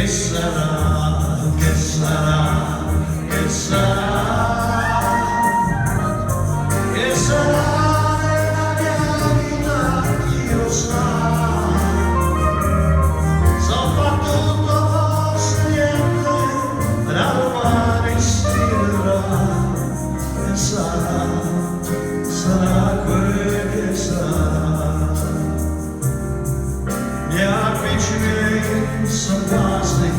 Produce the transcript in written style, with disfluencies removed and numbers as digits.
che sarà, che sarà, che sarà nella mia vita, Dio sa. So fatto sempre, la domani stirerà, e sarà, sarà quel che sarà. Gli amici miei sono quasi